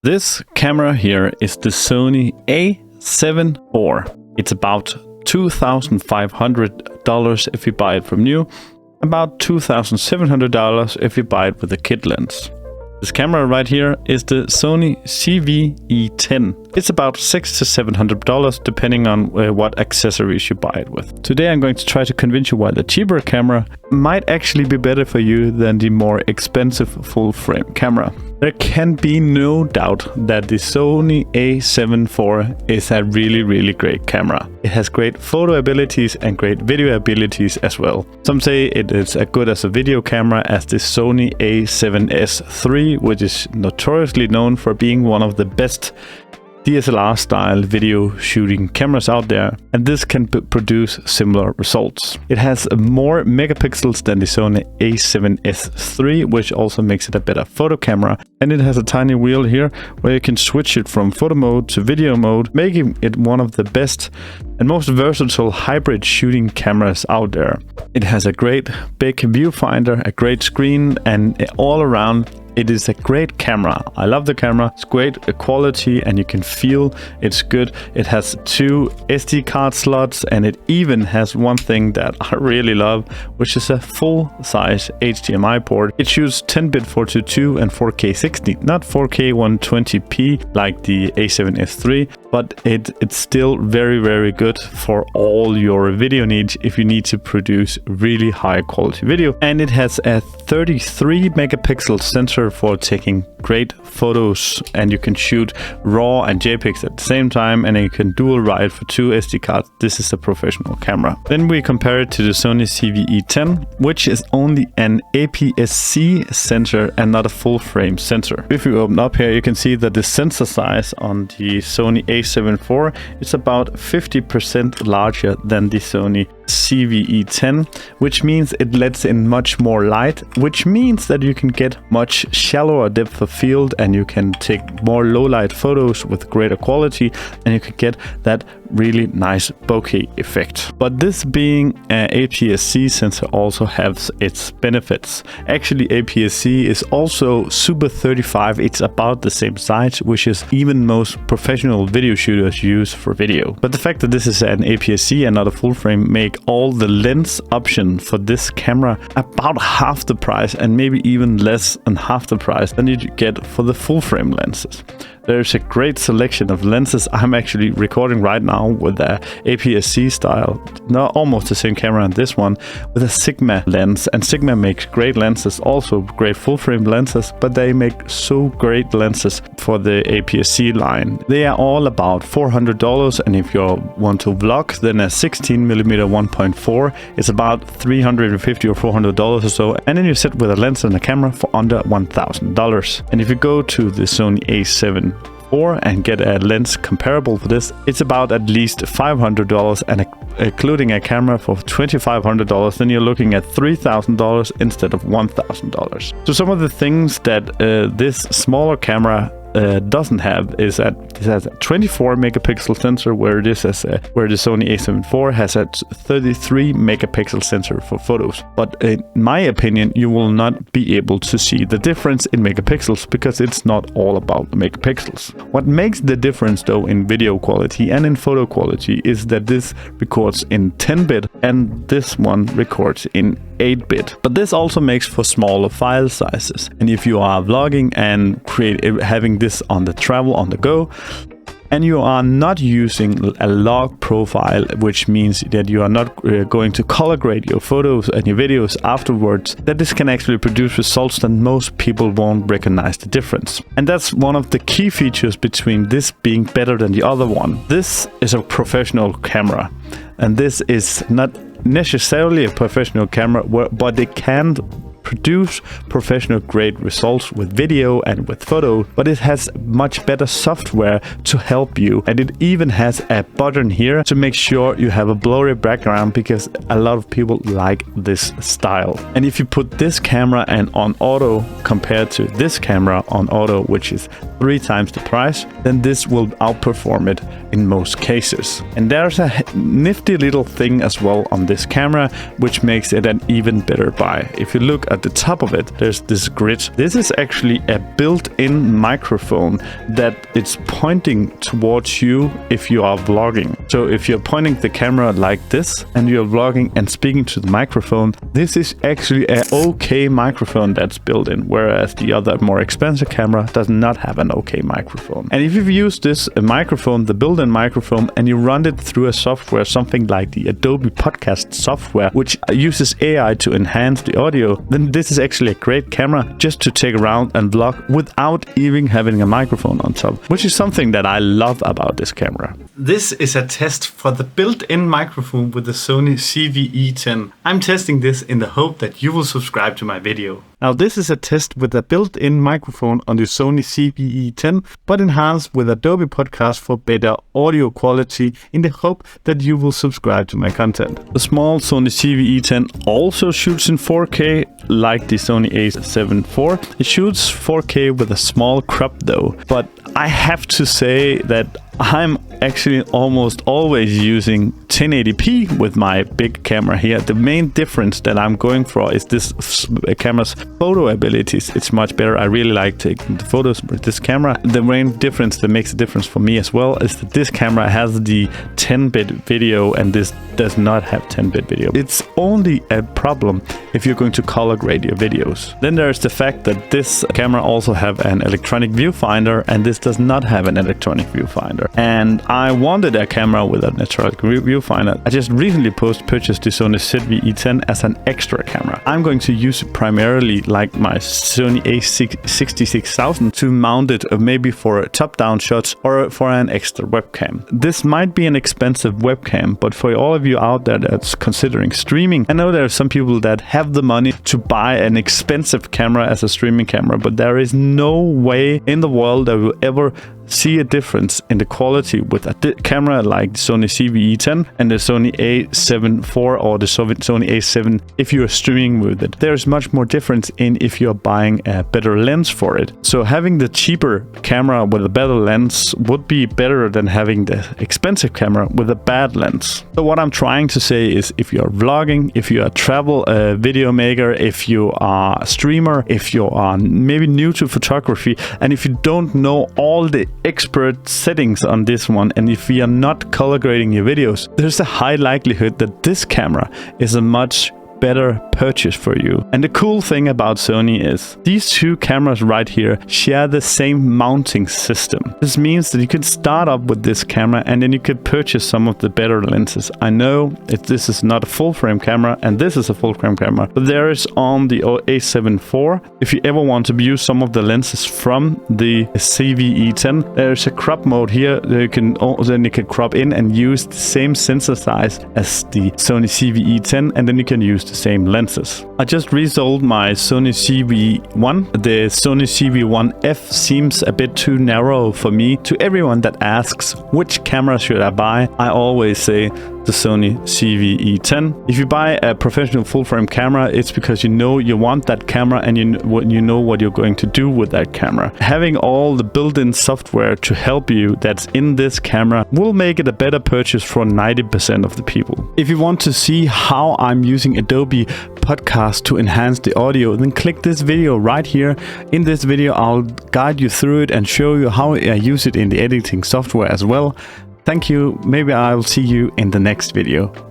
This camera here is the Sony A7IV. It's about $2,500 if you buy it from new, about $2,700 if you buy it with a kit lens. This camera right here is the Sony ZV-E10. It's about $600 to $700 depending on what accessories you buy it with. Today I'm going to try to convince you why the cheaper camera might actually be better for you than the more expensive full frame camera. There can be no doubt that the Sony A7IV is a really great camera. It has great photo abilities and great video abilities as well. Some say it is as good as a video camera as the Sony A7IV, which is notoriously known for being one of the best DSLR style video shooting cameras out there, and this can produce similar results. It has more megapixels than the Sony A7IV, which also makes it a better photo camera, and it has a tiny wheel here where you can switch it from photo mode to video mode, making it one of the best and most versatile hybrid shooting cameras out there. It has a great big viewfinder, a great screen, and all around it is a great camera. I love the camera. It's great quality and you can feel it's good. It has 2 SD card slots, and it even has one thing that I really love, which is a full-size HDMI port. It shoots 10-bit 422 and 4K 60, not 4K 120p like the A7IV, but it's still very good for all your video needs if you need to produce really high quality video. And it has a 33 megapixel sensor for taking great photos, and you can shoot RAW and JPEGs at the same time, and you can dual write for 2 SD cards. This is a professional camera. Then we compare it to the Sony ZV-E10, which is only an APS-C sensor and not a full frame sensor. If you open up here, you can see that the sensor size on the Sony A7IV is about 50% larger than the Sony ZV-E10, which means it lets in much more light, which means that you can get much shallower depth of field, and you can take more low light photos with greater quality, and you can get that really nice bokeh effect. But this being an APS-C sensor also has its benefits. Actually, APS-C is also Super 35. It's about the same size, which is even most professional video shooters use for video. But the fact that this is an APS-C and not a full frame make all the lens option for this camera about half the price, and maybe even less than half the price than you get for the full frame lenses. There's a great selection of lenses. I'm actually recording right now with a APS-C style, not almost the same camera as this one, with a Sigma lens. And Sigma makes great lenses, also great full frame lenses, but they make so great lenses for the APS-C line. They are all about $400, and if you want to vlog, then a 16mm 1.4 is about $350 or $400 or so, and then you sit with a lens and a camera for under $1,000. And if you go to the Sony A7IV and get a lens comparable for this, it's about at least $500, and including a camera for $2,500, then you're looking at $3,000 instead of $1,000. So some of the things that this smaller camera doesn't have is that it has a 24 megapixel sensor, where the Sony A7IV has a 33 megapixel sensor for photos. But in my opinion, you will not be able to see the difference in megapixels, because it's not all about the megapixels. What makes the difference though in video quality and in photo quality is that this records in 10-bit and this one records in 8-bit. But this also makes for smaller file sizes. And if you are vlogging and having this on the travel, on the go, and you are not using a log profile, which means that you are not going to color grade your photos and your videos afterwards, that this can actually produce results that most people won't recognize the difference. And that's one of the key features between this being better than the other one. This is a professional camera, and this is not necessarily a professional camera, but it can produce professional grade results with video and with photo, but it has much better software to help you, and it even has a button here to make sure you have a blurry background, because a lot of people like this style. And if you put this camera on auto compared to this camera on auto, which is 3 times the price, then this will outperform it in most cases. And there's a nifty little thing as well on this camera, which makes it an even better buy. If you look at the top of it, there's this grid. This is actually a built-in microphone that it's pointing towards you if you are vlogging. So if you're pointing the camera like this and you're vlogging and speaking to the microphone, this is actually an okay microphone that's built in, whereas the other more expensive camera does not have an okay microphone. And if you've used this microphone, the built-in microphone, and you run it through a software, something like the Adobe Podcast software, which uses AI to enhance the audio, then this is actually a great camera just to take around and vlog without even having a microphone on top, which is something that I love about this camera. This is a test for the built-in microphone with the Sony ZV-E10. I'm testing this in the hope that you will subscribe to my video. Now this is a test with a built-in microphone on the Sony ZV-E10, but enhanced with Adobe Podcast for better audio quality in the hope that you will subscribe to my content. The small Sony ZV-E10 also shoots in 4K like the Sony A7IV. It shoots 4K with a small crop though, but I have to say that I'm actually almost always using 1080p with my big camera here. The main difference that I'm going for is this camera's photo abilities. It's much better. I really like taking the photos with this camera. The main difference that makes a difference for me as well is that this camera has the 10-bit video and this does not have 10-bit video. It's only a problem if you're going to color grade your videos. Then there's the fact that this camera also have an electronic viewfinder and this does not have an electronic viewfinder. And I wanted a camera with an electronic viewfinder. I just recently purchased the Sony ZV-E10 as an extra camera. I'm going to use it primarily like my Sony A7IV to mount it maybe for top-down shots or for an extra webcam. This might be an expensive webcam, but for all of you out there that's considering streaming, I know there are some people that have the money to buy an expensive camera as a streaming camera, but there is no way in the world that will ever see a difference in the quality with a camera like the Sony ZV-E10 and the Sony A7IV or the Sony A7 if you're streaming with it. There's much more difference in if you're buying a better lens for it. So having the cheaper camera with a better lens would be better than having the expensive camera with a bad lens. So what I'm trying to say is if you're vlogging, if you're a travel video maker, if you are a streamer, if you are maybe new to photography, and if you don't know all the expert settings on this one, and if you are not color grading your videos, there's a high likelihood that this camera is a much better purchase for you. And the cool thing about Sony is these two cameras right here share the same mounting system. This means that you could start up with this camera and then you could purchase some of the better lenses. I know this is not a full frame camera and this is a full frame camera, but there is on the A7IV, if you ever want to use some of the lenses from the ZV-E10, there's a crop mode here that you can crop in and use the same sensor size as the Sony ZV-E10, and then you can use the same lenses. I just resold my Sony ZV-1. The Sony ZV-1F seems a bit too narrow for me. To everyone that asks which camera should I buy, I always say the Sony ZV-E10. If you buy a professional full frame camera, it's because you know you want that camera and you know what you're going to do with that camera. Having all the built-in software to help you that's in this camera will make it a better purchase for 90% of the people. If you want to see how I'm using Adobe Podcast to enhance the audio, then click this video right here. In this video, I'll guide you through it and show you how I use it in the editing software as well. Thank you. Maybe I'll see you in the next video.